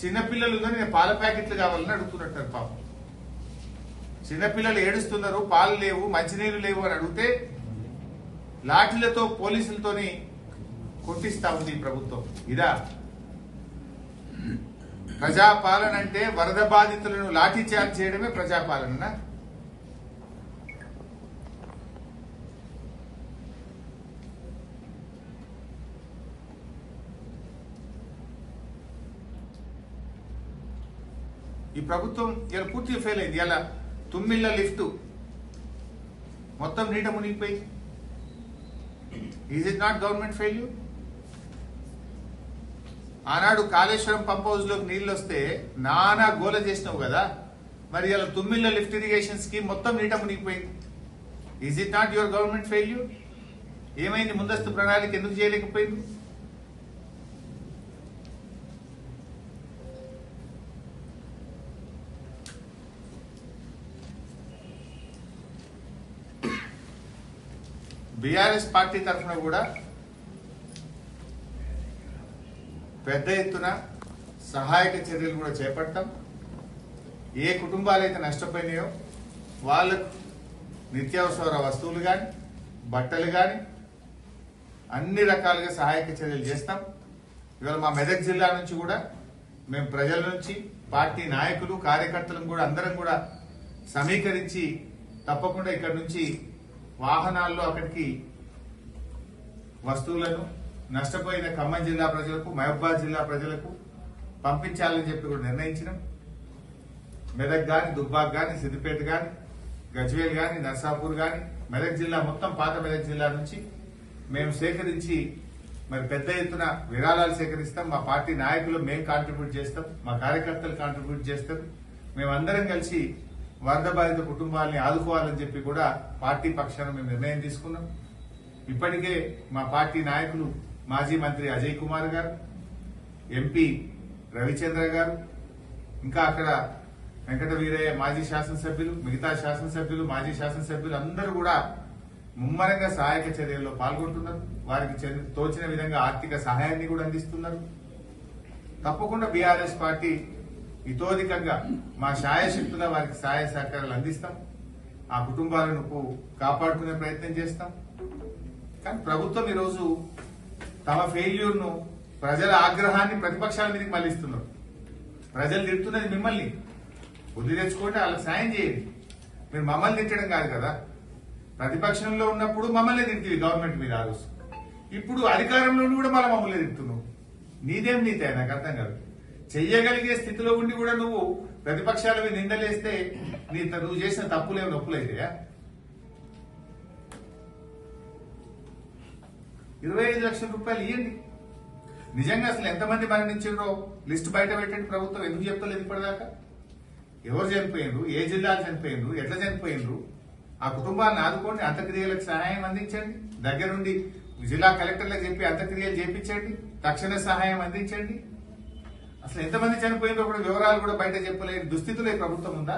చిన్నపిల్లలు నేను పాల ప్యాకెట్లు కావాలని అడుగుతున్నట్టు పాపం. చిన్నపిల్లలు ఏడుస్తున్నారు, పాలు లేవు, మంచినీళ్ళు లేవు అని అడిగితే లాఠీలతో పోలీసులతోని కొట్టిస్తా ఉంది ఈ ప్రభుత్వం. ఇదా ప్రజాపాలన? అంటే వరద బాధితులను లాఠీ చార్జ్ చేయడమే ప్రజాపాలన? ఈ ప్రభుత్వం ఇలా పూర్తిగా ఫెయిల్ అయింది. ఇలా తుమ్మిళ్ళ లిఫ్ట్ మొత్తం నీట మునిగిపోయింది. Is it not government failure? ఆనాడు కాళేశ్వరం పంప్ హౌస్ లోకి నీళ్లు వస్తే నానా గోల చేసినావు కదా, మరి ఇలా తుమ్మిళ్ళ లిఫ్ట్ ఇరిగేషన్ స్కీమ్ మొత్తం నీట మునిగిపోయింది. Is it not your government failure? ఏమైంది? ముందస్తు ప్రణాళిక ఎందుకు చేయలేకపోయింది? బీఆర్ఎస్ పార్టీ తరఫున కూడా పెద్ద ఎత్తున సహాయక చర్యలు కూడా చేపడతాం. ఏ కుటుంబాలు అయితే నష్టపోయినాయో వాళ్ళకు నిత్యావసర వస్తువులు కానీ, బట్టలు కానీ అన్ని రకాలుగా సహాయక చర్యలు చేస్తాం. ఇవాళ మా మెదక్ జిల్లా నుంచి కూడా మేము ప్రజల నుంచి, పార్టీ నాయకులు, కార్యకర్తలను కూడా అందరం కూడా సమీకరించి తప్పకుండా ఇక్కడ నుంచి వాహనాల్లో అక్కడికి వస్తువులను నష్టపోయిన ఖమ్మం జిల్లా ప్రజలకు, మహబూబాద్ జిల్లా ప్రజలకు పంపించాలని చెప్పి కూడా నిర్ణయించినాం. మెదక్ గాని, దుబ్బాక్ గాని, సిద్దిపేట గాని, గజ్వేల్ గాని, నర్సాపూర్ గాని, మెదక్ జిల్లా మొత్తం పాత మెదక్ జిల్లా నుంచి మేము సేకరించి మరి పెద్ద ఎత్తున విరాళాలు సేకరిస్తాం. మా పార్టీ నాయకులు మేము కాంట్రిబ్యూట్ చేస్తాం, మా కార్యకర్తలు కాంట్రిబ్యూట్ చేస్తారు. మేమందరం కలిసి వరద బాధిత కుటుంబాలని ఆదుకోవాలని చెప్పి కూడా పార్టీ పక్షాన మేము నిర్ణయం తీసుకున్నాం. ఇప్పటికే మా పార్టీ నాయకులు మాజీ మంత్రి అజయ్ కుమార్ గారు, ఎంపీ రవిచంద్ర గారు, ఇంకా అక్కడ వెంకట వీరయ్య మాజీ శాసనసభ్యులు, మిగతా శాసనసభ్యులు, మాజీ శాసనసభ్యులు అందరూ కూడా ముమ్మరంగా సహాయక చర్యల్లో పాల్గొంటున్నారు. వారికి తోచిన విధంగా ఆర్థిక సహాయాన్ని కూడా అందిస్తున్నారు. తప్పకుండా బీఆర్ఎస్ పార్టీ ఇతోధికంగా మా శాయశక్తుల వారికి సహాయ సహకారాలు అందిస్తాం. ఆ కుటుంబాలను కాపాడుకునే ప్రయత్నం చేస్తాం. కానీ ప్రభుత్వం ఈరోజు తమ ఫెయిల్యూర్ ను, ప్రజల ఆగ్రహాన్ని ప్రతిపక్షాల మీదకి మళ్లిస్తున్నారు. ప్రజలు తిడుతున్నది మిమ్మల్ని, బుద్ధి తెచ్చుకోండి, వాళ్ళకి సాయం చేయండి. మీరు మమ్మల్ని తిట్టడం కాదు కదా. ప్రతిపక్షంలో ఉన్నప్పుడు మమ్మల్ని తింటుంది గవర్నమెంట్ మీద ఆ రోజు. ఇప్పుడు అధికారంలో కూడా మమ్మల్ని తిడుతున్నావు. నీదేం నీతే నాకు అర్థం కాదు. చెయ్యగలిగే స్థితిలో ఉండి కూడా నువ్వు ప్రతిపక్షాల మీద నిందలేస్తే నువ్వు చేసిన తప్పులేమో నొప్పులైతాయా? 25 లక్షల రూపాయలు ఇవ్వండి. నిజంగా అసలు ఎంతమంది మరణించారో లిస్టు బయట పెట్టండి. ప్రభుత్వం ఎందుకు చెప్తలేదు ఇప్పటిదాకా? ఎవరు చనిపోయినరు, ఏ జిల్లాలు చనిపోయినరు, ఎట్లా చనిపోయినరు, ఆ కుటుంబాలను ఆదుకోండి, అంత్యక్రియలకు సహాయం అందించండి. దగ్గరుండి జిల్లా కలెక్టర్లకు చెప్పి అంత్యక్రియలు చేయించండి, తక్షణ సహాయం అందించండి. అసలు ఎంతమంది చనిపోయినో కూడా వివరాలు కూడా బయట చెప్పలేని దుస్థితిలో ఈ ప్రభుత్వం ఉందా?